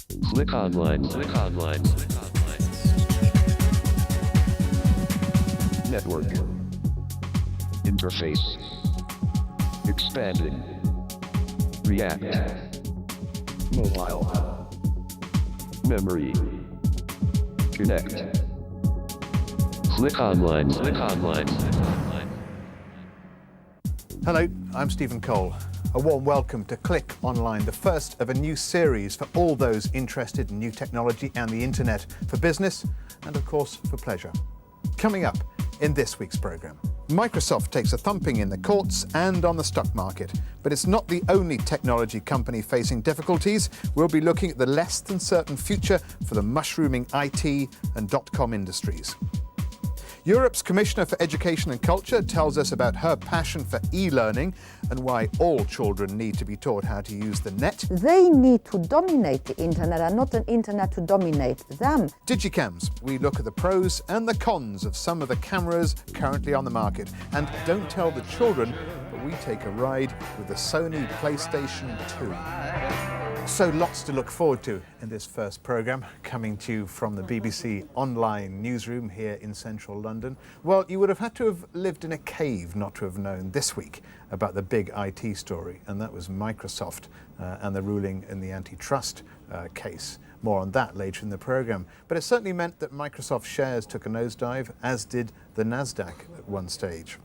Click online. Click online. Click online. Network. Interface. Expanding. React. Mobile. Memory. Connect. Click online. Click online. Click online. Hello, I'm Stephen Cole. A warm welcome to Click Online, the first of a new series for all those interested in new technology and the internet, for business and, of course, for pleasure. Coming up in this week's programme, Microsoft takes a thumping in the courts and on the stock market. But it's not the only technology company facing difficulties. We'll be looking at the less than certain future for the mushrooming IT and .com industries. Europe's Commissioner for Education and Culture tells us about her passion for e-learning and why all children need to be taught how to use the net. They need to dominate the internet and not an internet to dominate them. Digicams, we look at the pros and the cons of some of the cameras currently on the market. And don't tell the children, but we take a ride with the Sony PlayStation 2. So lots to look forward to in this first programme, coming to you from the BBC online newsroom here in central London. Well, you would have had to have lived in a cave not to have known this week about the big IT story, and that was Microsoft and the ruling in the antitrust case. More on that later in the programme. But it certainly meant that Microsoft shares took a nosedive, as did the Nasdaq at one stage.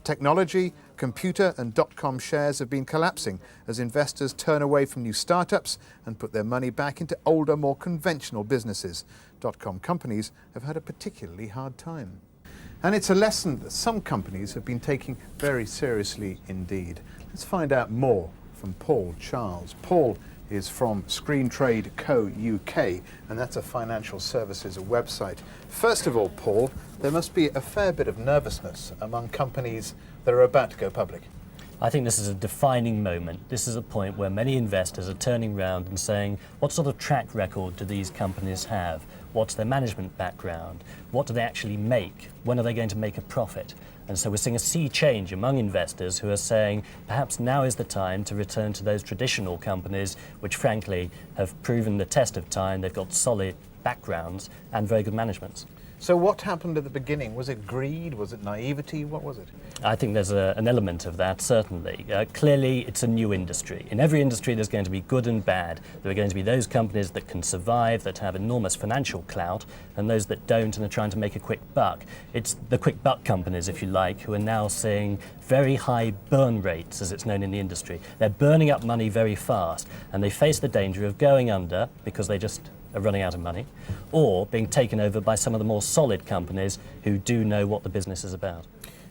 Technology, computer and .com shares have been collapsing as investors turn away from new startups and put their money back into older, more conventional businesses. .com companies have had a particularly hard time. And it's a lesson that some companies have been taking very seriously indeed. Let's find out more from Paul Charles. Paul is from Screentrade Co. UK, and that's a financial services website. First of all, Paul, there must be a fair bit of nervousness among companies that are about to go public. I think this is a defining moment. This is a point where many investors are turning around and saying, what sort of track record do these companies have? What's their management background? What do they actually make? When are they going to make a profit? And so we're seeing a sea change among investors who are saying perhaps now is the time to return to those traditional companies which frankly have proven the test of time. They've got solid backgrounds and very good managements. So what happened at the beginning? Was it greed? Was it naivety? What was it? I think there's an element of that, certainly. Clearly, it's a new industry. In every industry, there's going to be good and bad. There are going to be those companies that can survive, that have enormous financial clout, and those that don't and are trying to make a quick buck. It's the quick buck companies, if you like, who are now seeing very high burn rates, as it's known in the industry. They're burning up money very fast, and they face the danger of going under because they just are running out of money, or being taken over by some of the more solid companies who do know what the business is about.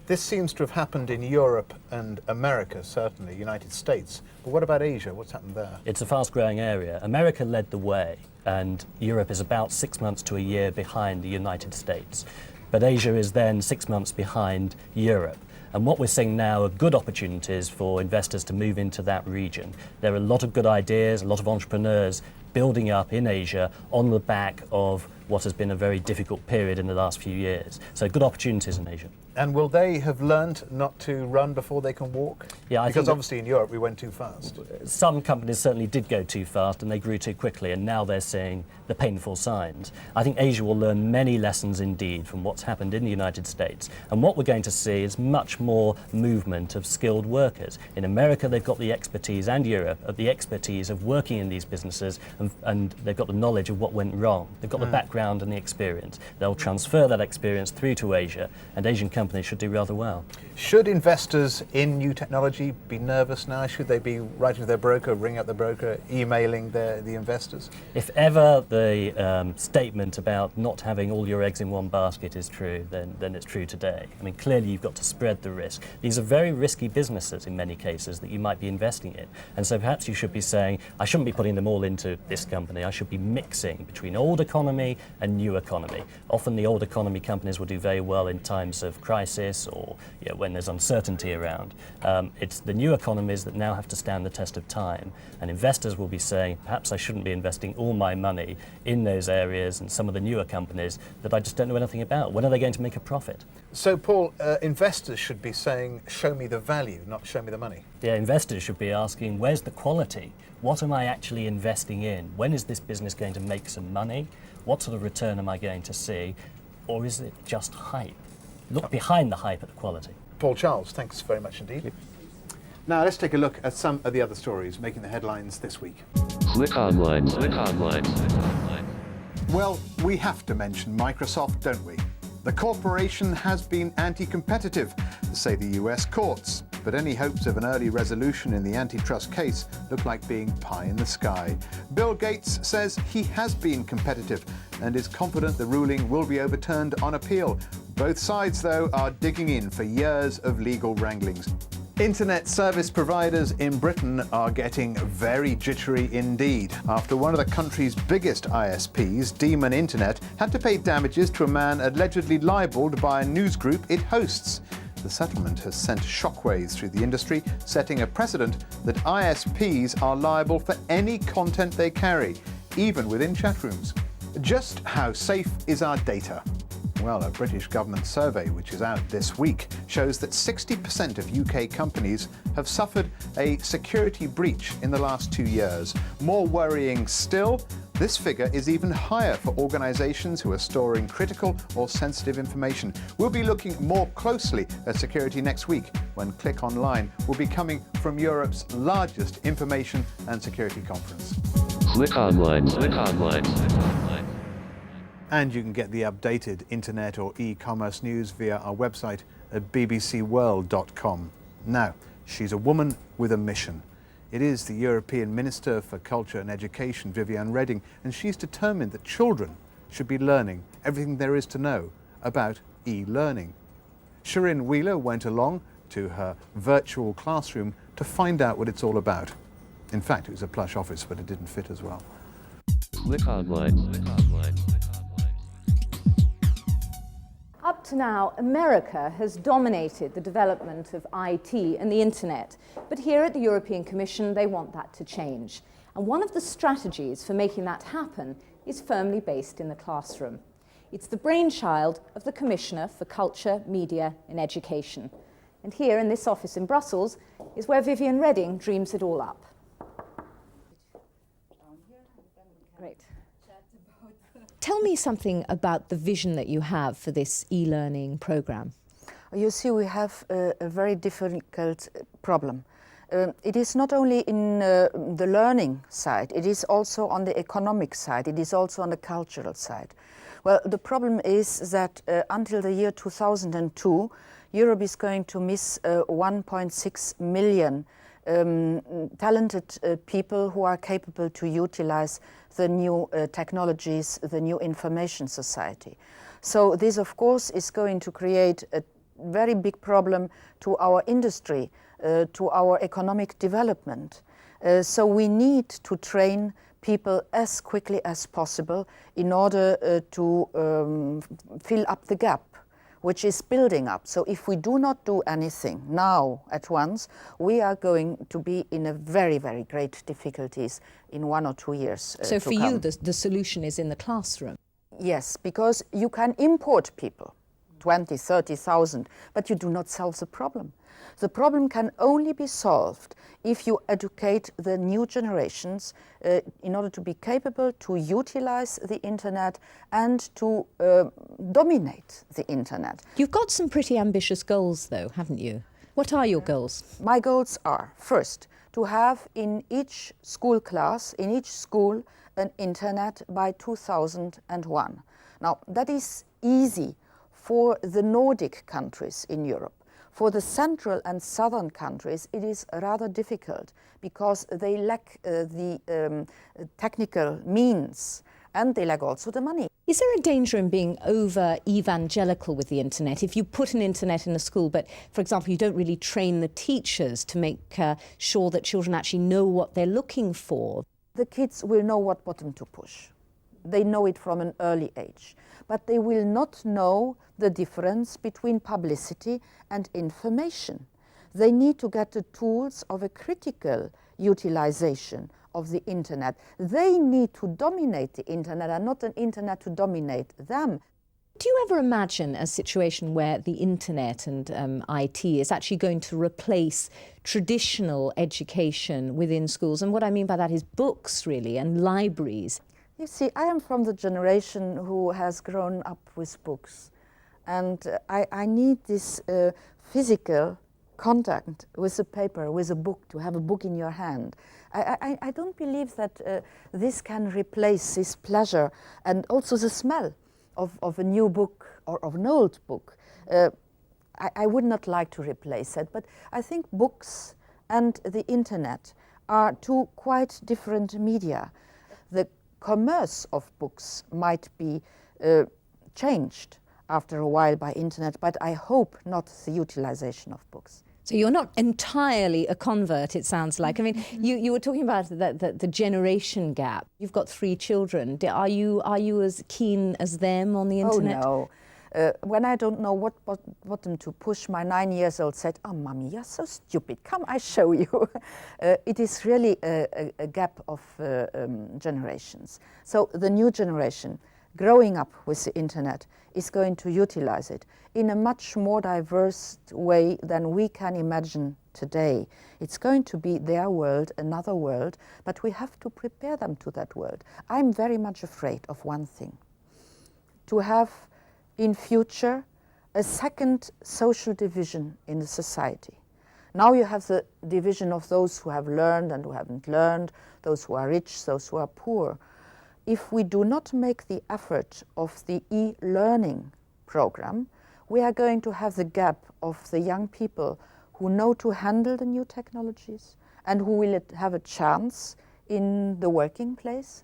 This seems to have happened in Europe and America, certainly, United States. But what about Asia? What's happened there? It's a fast-growing area. America led the way, and Europe is about 6 months to a year behind the United States. But Asia is then 6 months behind Europe. And what we're seeing now are good opportunities for investors to move into that region. There are a lot of good ideas, a lot of entrepreneurs building up in Asia on the back of what has been a very difficult period in the last few years. So good opportunities in Asia. And will they have learned not to run before they can walk? Yeah, because obviously in Europe we went too fast. Some companies certainly did go too fast and they grew too quickly, and now they're seeing the painful signs. I think Asia will learn many lessons indeed from what's happened in the United States. And what we're going to see is much more movement of skilled workers. In America, they've got the expertise, and Europe, of the expertise of working in these businesses, and they've got the knowledge of what went wrong. They've got the background and the experience. They'll transfer that experience through to Asia, and Asian companies should do rather well. Should investors in new technology be nervous now? Should they be writing to their broker, ring up the broker, emailing the investors? If ever the statement about not having all your eggs in one basket is true, then it's true today. I mean, clearly you've got to spread the risk. These are very risky businesses in many cases that you might be investing in. And so perhaps you should be saying, I shouldn't be putting them all into this company. I should be mixing between old economy and new economy. Often the old economy companies will do very well in times of crisis or when there's uncertainty around. It's the new economies that now have to stand the test of time. And investors will be saying, perhaps I shouldn't be investing all my money in those areas and some of the newer companies that I just don't know anything about. When are they going to make a profit? So, Paul, investors should be saying, show me the value, not show me the money. Yeah, investors should be asking, where's the quality? What am I actually investing in? When is this business going to make some money? What sort of return am I going to see? Or is it just hype? Look behind the hype at the quality. Paul Charles, thanks very much indeed. Now let's take a look at some of the other stories making the headlines this week. Click online. Click online. Click online. Well, we have to mention Microsoft, don't we? The corporation has been anti-competitive, say the US courts, but any hopes of an early resolution in the antitrust case look like being pie in the sky. Bill Gates says he has been competitive and is confident the ruling will be overturned on appeal. Both sides, though, are digging in for years of legal wranglings. Internet service providers in Britain are getting very jittery indeed after one of the country's biggest ISPs, Demon Internet, had to pay damages to a man allegedly libelled by a news group it hosts. The settlement has sent shockwaves through the industry, setting a precedent that ISPs are liable for any content they carry, even within chat rooms. Just how safe is our data? Well, a British government survey, which is out this week, shows that 60% of UK companies have suffered a security breach in the last 2 years. More worrying still, this figure is even higher for organisations who are storing critical or sensitive information. We'll be looking more closely at security next week, when Click Online will be coming from Europe's largest information and security conference. Click online. Click online. Click online. And you can get the updated internet or e-commerce news via our website at bbcworld.com. Now, she's a woman with a mission. It is the European Minister for Culture and Education, Viviane Reding, and she's determined that children should be learning everything there is to know about e-learning. Shirin Wheeler went along to her virtual classroom to find out what it's all about. In fact, it was a plush office, but it didn't fit as well. Click online. Click online. Up to now, America has dominated the development of IT and the internet. But here at the European Commission, they want that to change. And one of the strategies for making that happen is firmly based in the classroom. It's the brainchild of the Commissioner for Culture, Media and Education. And here in this office in Brussels is where Viviane Reding dreams it all up. Great. Tell me something about the vision that you have for this e-learning program. You see, we have a very difficult problem. It is not only in the learning side, it is also on the economic side, it is also on the cultural side. Well, the problem is that until the year 2002, Europe is going to miss 1.6 million talented people who are capable to utilize the new technologies, the new information society. So this, of course, is going to create a very big problem to our industry, to our economic development. So we need to train people as quickly as possible in order to fill up the gap which is building up. So if we do not do anything now at once, we are going to be in a very, very great difficulties in 1 or 2 years. So for you, the solution is in the classroom? Yes, because you can import people, 20, 30,000, but you do not solve the problem. The problem can only be solved if you educate the new generations in order to be capable to utilize the internet and to dominate the internet. You've got some pretty ambitious goals though, haven't you? What are your goals? My goals are, first, to have in each school class, in each school, an internet by 2001. Now, that is easy for the Nordic countries in Europe. For the central and southern countries, it is rather difficult because they lack the technical means and they lack also the money. Is there a danger in being over-evangelical with the internet? If you put an internet in a school, but, for example, you don't really train the teachers to make sure that children actually know what they're looking for? The kids will know what button to push. They know it from an early age. But they will not know the difference between publicity and information. They need to get the tools of a critical utilization of the internet. They need to dominate the internet and not an internet to dominate them. Do you ever imagine a situation where the internet and IT is actually going to replace traditional education within schools? And what I mean by that is books, really, and libraries. You see, I am from the generation who has grown up with books, and I need this physical contact with a paper, with a book, to have a book in your hand. I don't believe that this can replace this pleasure and also the smell of a new book or of an old book. I would not like to replace that, but I think books and the internet are two quite different media. The commerce of books might be changed after a while by internet, but I hope not the utilization of books. So you're not entirely a convert, it sounds like. I mean, you were talking about the generation gap. You've got 3 children. Are you as keen as them on the internet? Oh, no. When I don't know what button to push, my 9-year-old said, "Oh, Mummy, you're so stupid. Come, I show you." It is really a gap of generations. So the new generation, growing up with the internet, is going to utilize it in a much more diverse way than we can imagine today. It's going to be their world, another world, but we have to prepare them to that world. I'm very much afraid of one thing: to have in future a second social division in the society. Now you have the division of those who have learned and who haven't learned, those who are rich, those who are poor. If we do not make the effort of the e-learning program, we are going to have the gap of the young people who know to handle the new technologies and who will have a chance in the working place,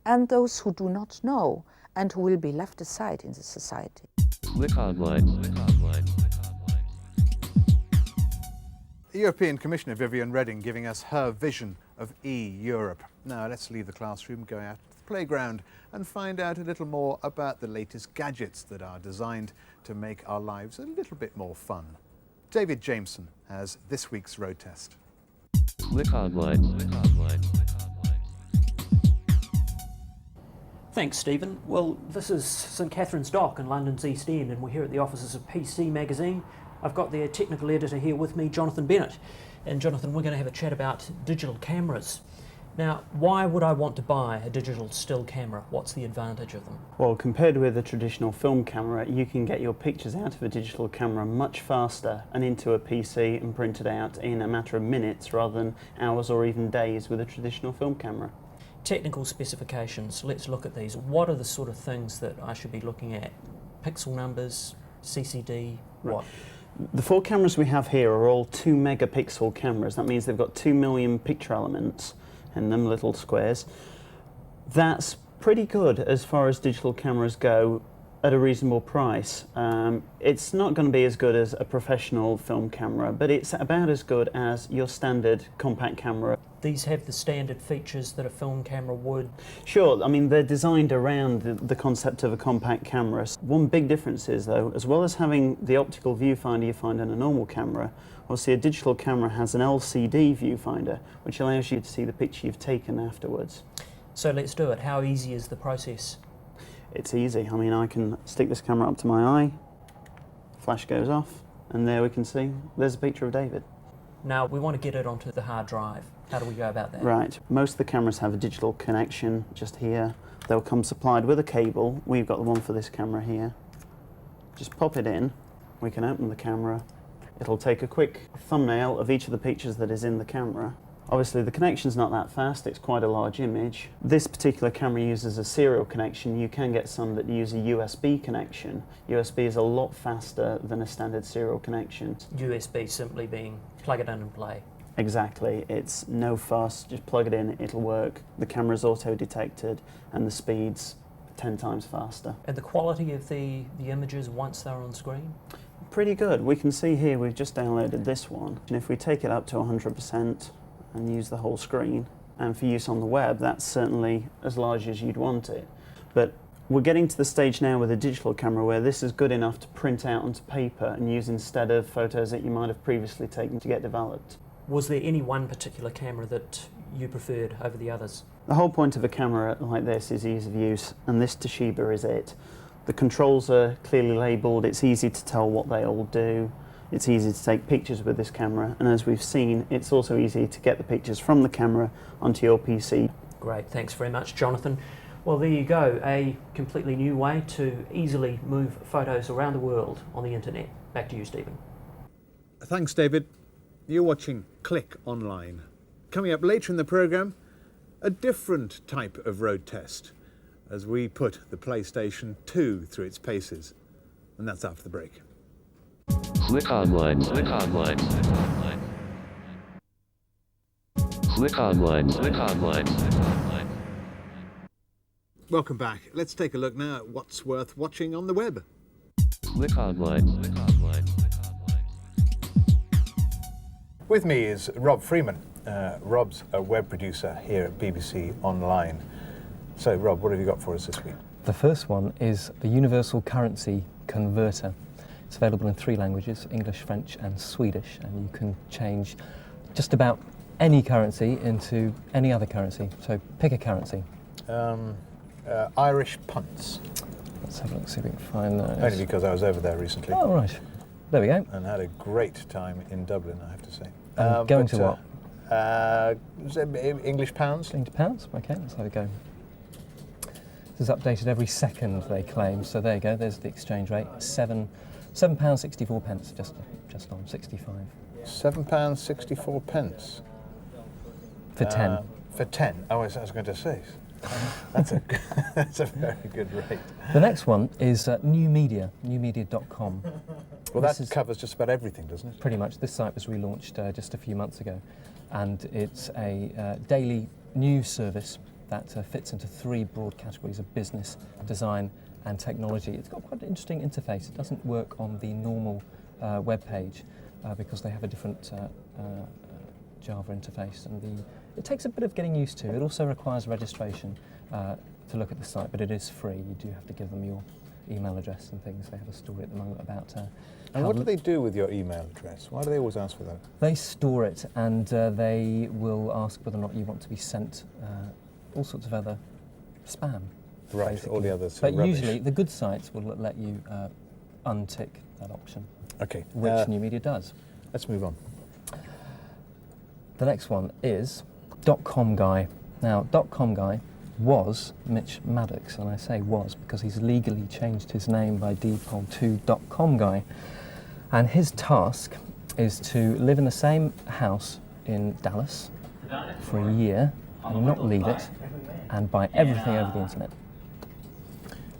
and those who do not know and who will be left aside in the society. Click online. Click online. The European Commissioner Viviane Reding giving us her vision of e-Europe. Now let's leave the classroom, go out to the playground and find out a little more about the latest gadgets that are designed to make our lives a little bit more fun. David Jameson has this week's road test. Click online. Click online. Thanks, Stephen. Well, this is St Catherine's Dock in London's East End, and we're here at the offices of PC Magazine. I've got their technical editor here with me, Jonathan Bennett. And Jonathan, we're going to have a chat about digital cameras. Now, why would I want to buy a digital still camera? What's the advantage of them? Well, compared with a traditional film camera, you can get your pictures out of a digital camera much faster and into a PC and printed out in a matter of minutes rather than hours or even days with a traditional film camera. Technical specifications, let's look at these. What are the sort of things that I should be looking at? Pixel numbers, CCD, what? The 4 cameras we have here are all 2 megapixel cameras. That means they've got 2 million picture elements in them, little squares. That's pretty good as far as digital cameras go at a reasonable price. It's not going to be as good as a professional film camera, but it's about as good as your standard compact camera. These have the standard features that a film camera would. Sure, I mean they're designed around the concept of a compact camera. One big difference is though, as well as having the optical viewfinder you find in a normal camera, obviously a digital camera has an LCD viewfinder which allows you to see the picture you've taken afterwards. So let's do it. How easy is the process? It's easy. I mean I can stick this camera up to my eye, flash goes off, and there we can see there's a picture of David. Now we want to get it onto the hard drive. How do we go about that? Right, most of the cameras have a digital connection just here. They'll come supplied with a cable. We've got the one for this camera here. Just pop it in, we can open the camera. It'll take a quick thumbnail of each of the pictures that is in the camera. Obviously the connection's not that fast, it's quite a large image. This particular camera uses a serial connection. You can get some that use a USB connection. USB is a lot faster than a standard serial connection. USB simply being plug it in and play. Exactly, it's no fuss, just plug it in, it'll work. The camera's auto-detected and the speed's 10 times faster. And the quality of the images once they're on screen? Pretty good. We can see here we've just downloaded this one, and if we take it up to 100% and use the whole screen, and for use on the web, that's certainly as large as you'd want it. But we're getting to the stage now with a digital camera where this is good enough to print out onto paper and use instead of photos that you might have previously taken to get developed. Was there any one particular camera that you preferred over the others? The whole point of a camera like this is ease of use, and this Toshiba is it. The controls are clearly labelled, it's easy to tell what they all do, it's easy to take pictures with this camera, and as we've seen, it's also easy to get the pictures from the camera onto your PC. Great, thanks very much, Jonathan. Well, there you go, a completely new way to easily move photos around the world on the internet. Back to you, Stephen. Thanks, David. You're watching Click Online. Coming up later in the programme, a different type of road test as we put the PlayStation 2 through its paces. And that's after the break. Click Online. Click Online. Click Online. Click Online. Welcome back. Let's take a look now at what's worth watching on the web. Click Online. Click Online. With me is Rob Freeman. Rob's a web producer here at BBC Online. So, Rob, what have you got for us this week? The first one is the Universal Currency Converter. It's available in 3 languages, English, French and Swedish, and you can change just about any currency into any other currency. So pick a currency. Irish punts. Let's have a look, see if we can find those. Only because I was over there recently. Oh, right. There we go. And had a great time in Dublin, I have to say. Going to what? English pounds. Into pounds? Okay, let's have a go. This is updated every second, they claim. So there you go, there's the exchange rate. £7.64 pence, just on 65. £7.64 pence. For 10. For 10. Oh, I was going to say. That's a very good rate. The next one is New Media, newmedia.com. Well, that covers just about everything, doesn't it? Pretty much. This site was relaunched just a few months ago, and it's a daily news service that fits into 3 broad categories of business, design and technology. It's got quite an interesting interface. It doesn't work on the normal web page because they have a different Java interface, and it takes a bit of getting used to. It also requires registration to look at the site, but it is free. You do have to give them your email address and things. They have a story at the moment about and what do they do with your email address? Why do they always ask for that? They store it, and they will ask whether or not you want to be sent all sorts of other spam. Right, basically. all the others. But rubbish. usually the good sites will let you untick that option. Okay. Which New Media does. Let's move on. The next one is .com Guy. Now, .com Guy was Mitch Maddox, and I say was because he's legally changed his name by default to .com Guy. And his task is to live in the same house in Dallas for a year and not leave it, and buy everything over the internet.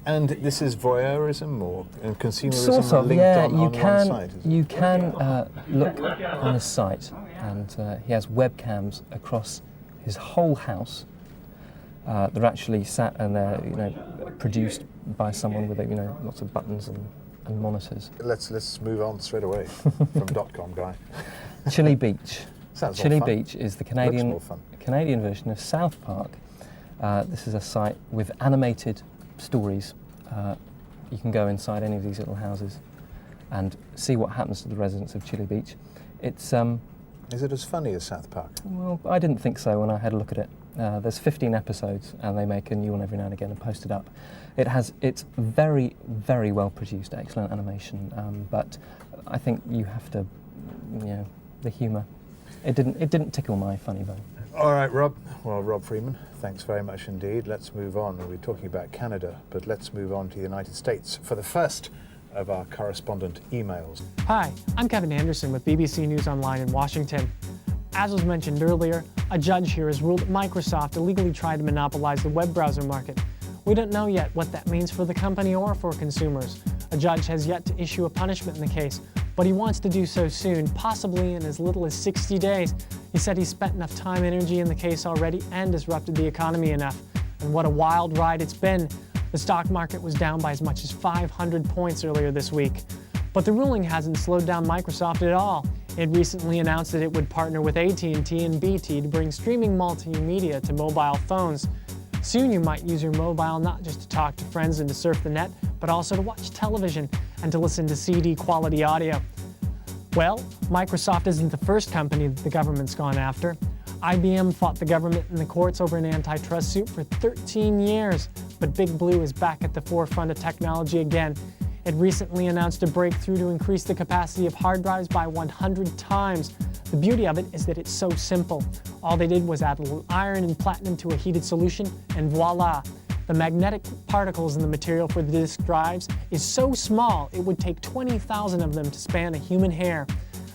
And this is voyeurism or consumerism Sort of, linked yeah. on one site? You can look on his site, and he has webcams across his whole house. They're actually sat and they're produced by someone with lots of buttons and monitors. Let's move on straight away from .com Guy. Chili Beach. Sounds Chili more fun. Beach is the Looks more Canadian version of South Park. This is a site with animated stories. You can go inside any of these little houses and see what happens to the residents of Chili Beach. It's Is it as funny as South Park? well, I didn't think so when I had a look at it. There's 15 episodes, and they make a new one every now and again and post it up. It's very, very well produced, excellent animation. But I think you have to, the humour. It didn't tickle my funny bone. All right, Rob. Well, Rob Freeman, thanks very much indeed. Let's move on. We're talking about Canada, but let's move on to the United States for the first of our correspondent emails. Hi, I'm Kevin Anderson with BBC News Online in Washington. As was mentioned earlier, a judge here has ruled that Microsoft illegally tried to monopolize the web browser market. We don't know yet what that means for the company or for consumers. A judge has yet to issue a punishment in the case, but he wants to do so soon, possibly in as little as 60 days. He said he's spent enough time and energy in the case already and disrupted the economy enough. And what a wild ride it's been. The stock market was down by as much as 500 points earlier this week. But the ruling hasn't slowed down Microsoft at all. It recently announced that it would partner with AT&T and BT to bring streaming multimedia to mobile phones. Soon you might use your mobile not just to talk to friends and to surf the net, but also to watch television and to listen to CD-quality audio. Well, Microsoft isn't the first company that the government's gone after. IBM fought the government in the courts over an antitrust suit for 13 years, but Big Blue is back at the forefront of technology again. It recently announced a breakthrough to increase the capacity of hard drives by 100 times. The beauty of it is that it's so simple. All they did was add a little iron and platinum to a heated solution, and voila! The magnetic particles in the material for the disk drives is so small it would take 20,000 of them to span a human hair.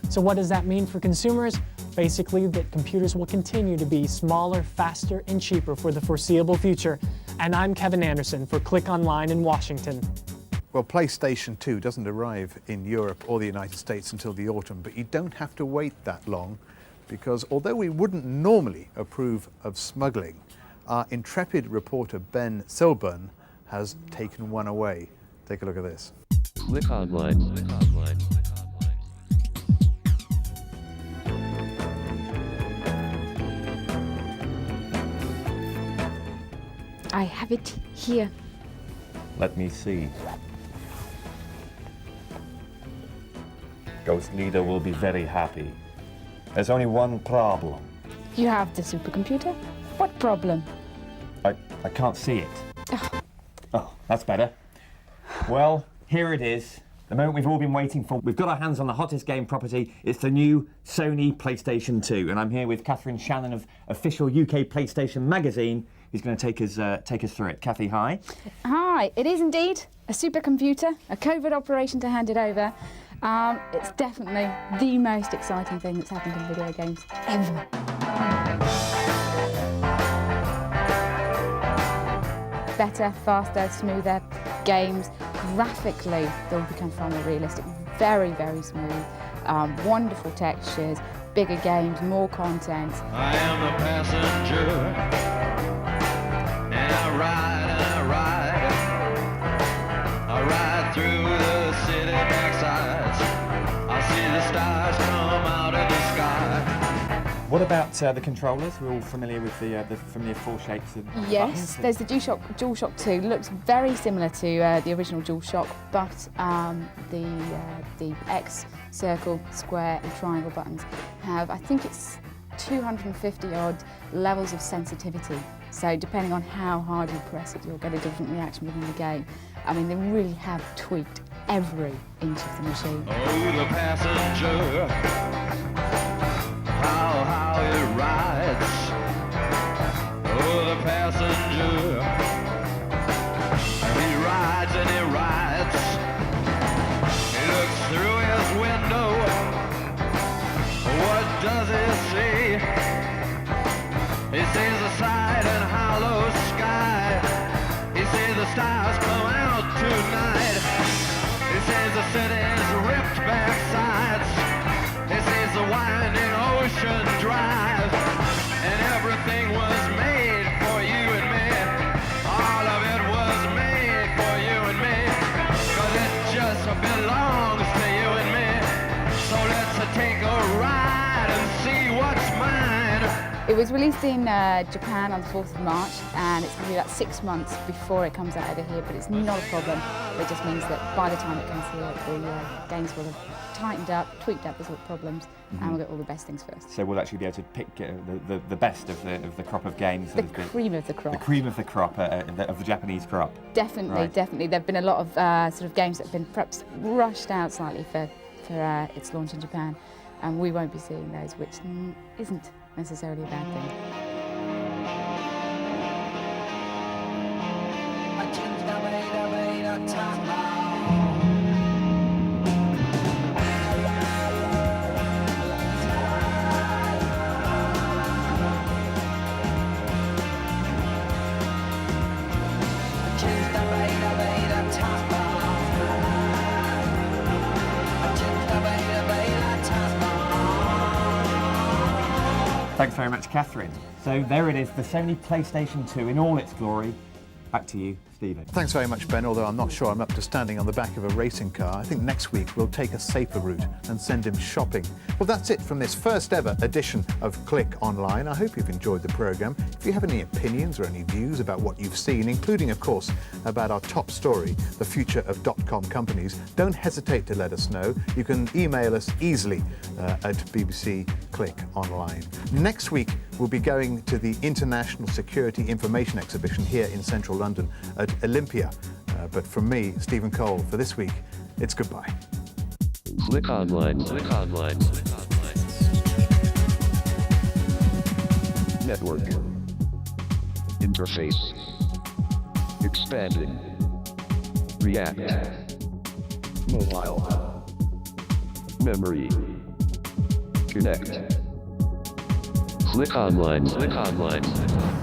So what does that mean for consumers? Basically that computers will continue to be smaller, faster, and cheaper for the foreseeable future. And I'm Kevin Anderson for Click Online in Washington. Well, PlayStation 2 doesn't arrive in Europe or the United States until the autumn, but you don't have to wait that long, because although we wouldn't normally approve of smuggling, our intrepid reporter Ben Silburn has taken one away. Take a look at this. Click Online. Click Online. I have it here. Let me see. Ghost Leader will be very happy. There's only one problem. You have the supercomputer? What problem? I can't see it. Ugh. Oh, that's better. Well, here it is. The moment we've all been waiting for. We've got our hands on the hottest game property. It's the new Sony PlayStation 2. And I'm here with Catherine Shannon of official UK PlayStation magazine, who's going to take us through it. Kathy, hi. Hi, it is indeed a supercomputer, a covert operation to hand it over. It's definitely the most exciting thing that's happened in video games ever. Better, faster, smoother games. Graphically, they'll become far more realistic. Very, very smooth. Wonderful textures, bigger games, more content. I am the passenger, and I ride through the city backsides. I see the stars come out of the sky. What about the controllers? We're all familiar with the familiar four shapes of Yes, buttons. there's the DualShock 2. Looks very similar to the original DualShock, but the X, circle, square, and triangle buttons have, I think it's 250 odd levels of sensitivity. So depending on how hard you press it, you'll get a different reaction within the game. I mean, they really have tweaked every inch of the machine. Oh, the passenger, how it rides. Oh, the passenger, he rides and he rides. He looks through his window. What does he see? He sees the side and hollow sky. He sees the stars come out tonight. He sees the city's ripped back sides. He sees the winding ocean drive. And everything was made for you and me. All of it was made for you and me. 'Cause it just belongs to you and me. So let's take a ride and see what's mine. It was released in Japan on the 4th of March, and it's going to be about 6 months before it comes out over here, but it's not a problem. It just means that by the time it comes here, the games will have tightened up, tweaked up the sort of problems, and we'll get all the best things first. So we'll actually be able to pick the best of the crop of games. The cream of the crop. The cream of the crop, of the Japanese crop. Definitely, Right. definitely. There have been a lot of sort of games that have been perhaps rushed out slightly for its launch in Japan, and we won't be seeing those, which isn't necessarily a bad thing. Thanks very much, Catherine. So there it is, the Sony PlayStation 2 in all its glory. Back to you, Stephen. Thanks very much, Ben, although I'm not sure I'm up to standing on the back of a racing car. I think next week we'll take a safer route and send him shopping. Well, that's it from this first ever edition of Click Online. I hope you've enjoyed the programme. If you have any opinions or any views about what you've seen, including, of course, about our top story, the future of .com companies, don't hesitate to let us know. You can email us easily at BBC Click Online. Next week, we'll be going to the International Security Information Exhibition here in central London at Olympia. But from me, Stephen Cole, for this week, it's goodbye. Click Online. Click Online. Network. Interface. Expanding. React. Mobile. Memory. Connect. Click Online. Click Online.